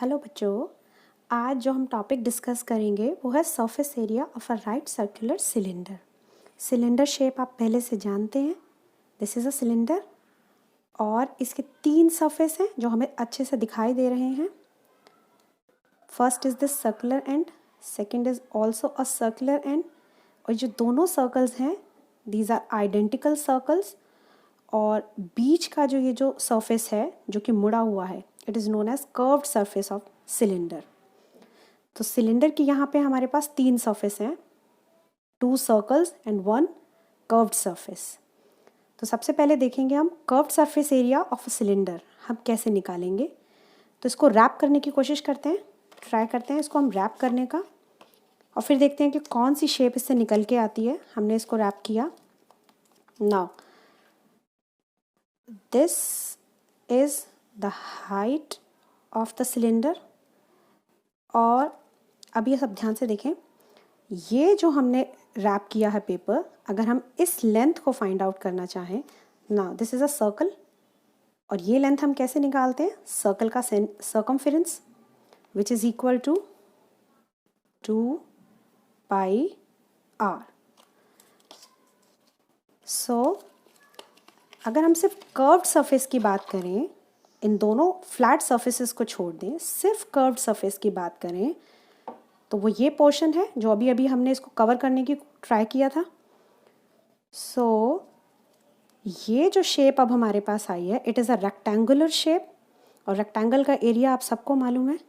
Hello बच्चों, आज जो हम टॉपिक डिस्कस करेंगे वो है surface area of a right circular cylinder. Cylinder shape आप पहले से जानते हैं। दिस इज़ अ सिलेंडर और इसके 3 सरफेस हैं जो हमें अच्छे से दिखाई दे रहे हैं। First is this circular and, second is also a circular and, और जो दोनों सर्कल्स हैं दीज आर आइडेंटिकल सर्कल्स, और बीच का जो ये जो सरफेस है जो कि मुड़ा हुआ है, it is known as curved surface of cylinder. तो सिलेंडर की यहाँ पे हमारे पास 3 सरफेस हैं, 2 सर्कल्स एंड 1 कर्व्ड सरफेस। तो सबसे पहले देखेंगे हम curved surface area of a cylinder हम कैसे निकालेंगे। तो इसको रैप करने की कोशिश करते हैं, ट्राई करते हैं इसको हम रैप करने का, और फिर देखते हैं कि कौन सी शेप इससे निकल के आती है। हमने इसको रैप किया। Now this is the height of the cylinder, और अब ये सब ध्यान से देखें, ये जो हमने रैप किया है पेपर, अगर हम इस लेंथ को फाइंड आउट करना चाहें, ना दिस इज़ अ सर्कल, और ये लेंथ हम कैसे निकालते हैं, सर्कल का circumference which is equal to 2 pi r. So अगर हम सिर्फ कर्व्ड सरफेस की बात करें, इन दोनों फ्लैट सरफेसेस को छोड़ दें, सिर्फ कर्व्ड सरफेस की बात करें, तो वो ये पोर्शन है जो अभी अभी हमने इसको कवर करने की ट्राई किया था। सो ये जो शेप अब हमारे पास आई है, it is a rectangular shape, और रेक्टेंगल का एरिया आप सबको मालूम है।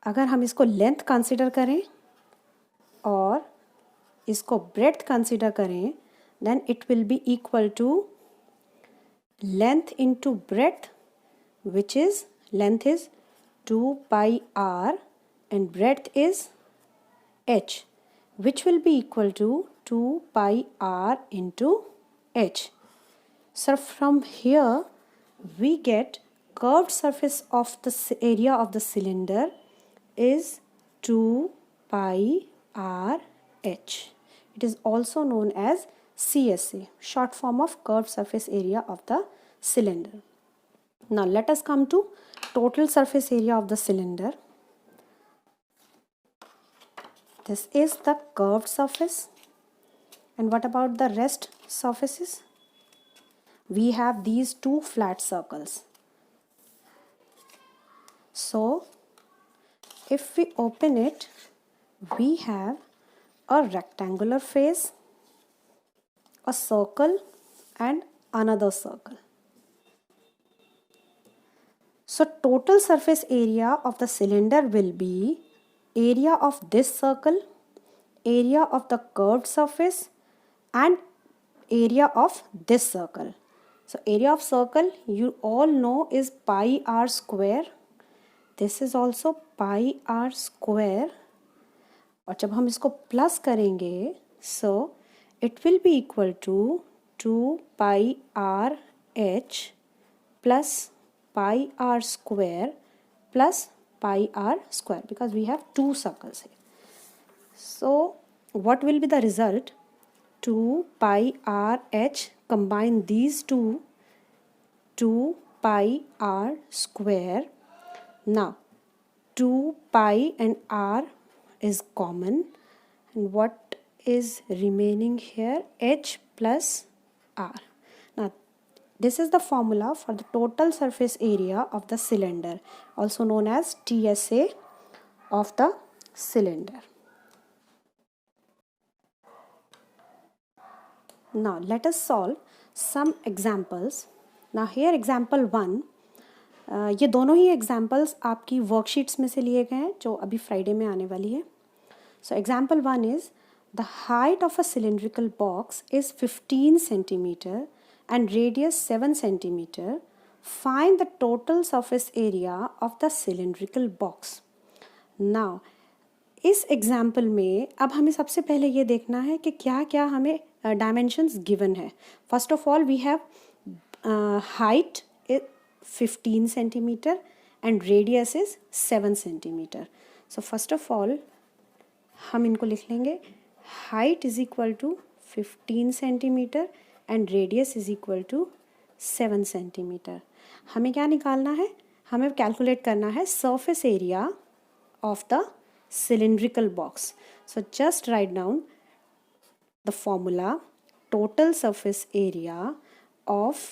अगर हम इसको लेंथ कंसिडर करें और इसको ब्रेड्थ कंसिडर करें, then it will be equal to length into breadth, which is length is 2 pi r and breadth is h, which will be equal to 2 pi r into h. So from here we get curved surface of the area of the cylinder is 2 pi r h. It is also known as CSA, short form of curved surface area of the cylinder. Now let us come to total surface area of the cylinder. This is the curved surface. And what about the rest surfaces? We have these 2 flat circles. So if we open it, we have a rectangular face, a circle and another circle. So total surface area of the cylinder will be area of this circle, area of the curved surface and area of this circle. So area of circle you all know is pi r square. This is also pi r square. और जब हम इसको plus करेंगे, so it will be equal to 2 pi r h plus pi r square plus pi r square, because we have 2 circles here. So what will be the result? 2 pi r h, combine these two, 2 pi r square. Now 2 pi and r is common, and what is remaining here? H plus r. Now this is the formula for the total surface area of the cylinder, also known as TSA of the cylinder. Now let us solve some examples. Now here example 1, ये दोनों ही examples आपकी worksheets में से लिए गए हैं जो अभी Friday में आने वाली है. So example 1 is the height of a cylindrical box is 15 centimeter and radius 7 centimeter. Find the total surface area of the cylindrical box. Now इस एग्जाम्पल में अब हमें सबसे पहले ये देखना है कि क्या क्या हमें डायमेंशंस गिवन है. First of all we have height 15 centimetre and radius is 7 centimetre. So first of all हम इनको लिख लेंगे. Height is equal to 15 centimetre and radius is equal to 7 centimetre. हमें क्या निकालना है? हमें कैलकुलेट करना है surface area of the cylindrical box. So just write down the formula. Total surface area of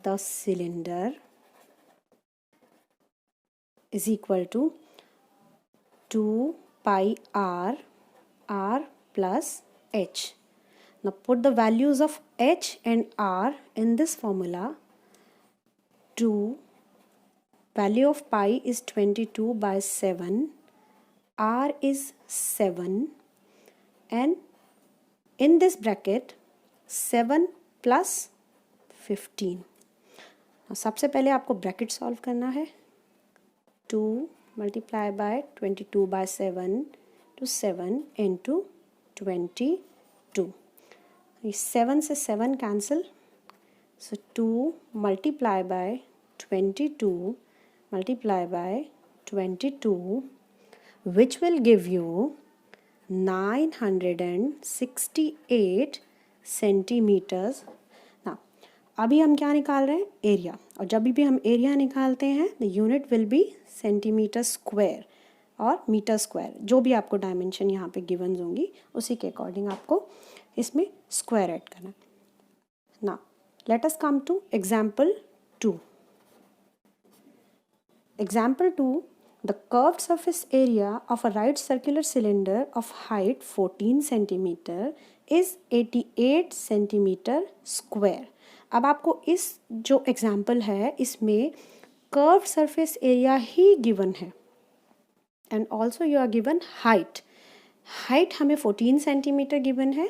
the cylinder is equal to 2 pi r plus h. Now put the values of h and r in this formula. 2 value of pi is 22 by 7, r is 7, and in this bracket 7 plus 15. सबसे पहले आपको bracket solve करना है. 2 multiply by 22 by 7 to 7 into 22. 7 से 7 cancel. So 2 multiply by 22 multiply by 22, which will give you 968 centimeters. Now अभी हम क्या निकाल रहे हैं? एरिया. और जब भी हम एरिया निकालते हैं the unit will be centimetre square और मीटर स्क्वायर. जो भी आपको डायमेंशन यहाँ पे गिवन होंगी उसी के अकॉर्डिंग आपको इसमें स्क्वायर ऐड करना. ना let us come to example 2. Example 2, the curved surface area of a right circular cylinder of height 14 cm is 88 cm square. अब आपको इस जो एग्जाम्पल है इसमें कर्व्ड सरफेस एरिया ही गिवन है and also you are given height. Height हमें 14 centimetre given है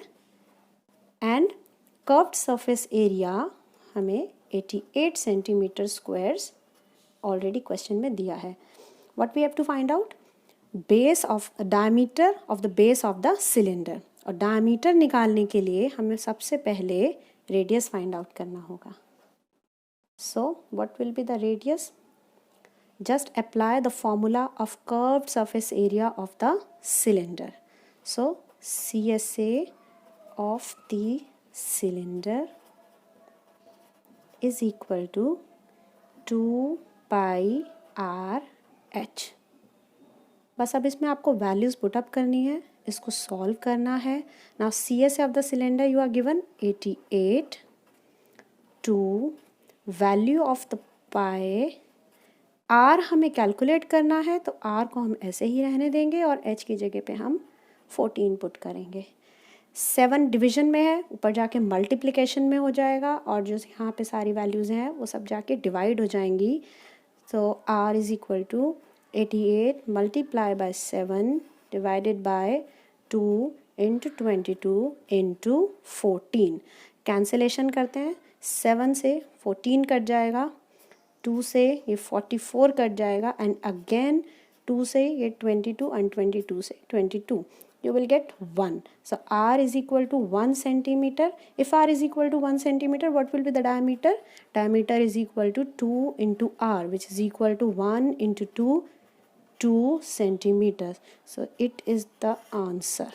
एंड कर्व्ड सरफेस एरिया हमें 88 सेंटीमीटर स्क्वायर्स ऑलरेडी क्वेश्चन में दिया है. What we have to find out? Base of diameter of the base of the cylinder. और diameter निकालने के लिए हमें सबसे पहले रेडियस फाइंड आउट करना होगा. So what will be the radius? Just apply the formula of curved surface area of the cylinder. So CSA of the cylinder is equal to 2 pi r h. बस अब इसमें आपको values put up करनी है, इसको solve करना है. Now CSA of the cylinder you are given 88. 2 value of the pi r हमें कैलकुलेट करना है तो r को हम ऐसे ही रहने देंगे और h की जगह पे हम 14 पुट करेंगे. 7 डिवीजन में है, ऊपर जाके मल्टीप्लिकेशन में हो जाएगा और जो यहाँ पे सारी वैल्यूज़ हैं वो सब जाके डिवाइड हो जाएंगी. तो r is equal to 88 multiply by 7 divided by 2 into 22 into 14. Cancellation करते हैं. 7 से 14 कट जाएगा, 2 से ये 44 कट जाएगा एंड अगेन 2 से ये 22 एंड 22 से 22. You will get 1. So r is equal to 1 centimeter. If r is equal to 1 centimeter, what will be the diameter? Diameter is equal to 2 into r, which is equal to 1 into 2 centimeters. So it is the answer.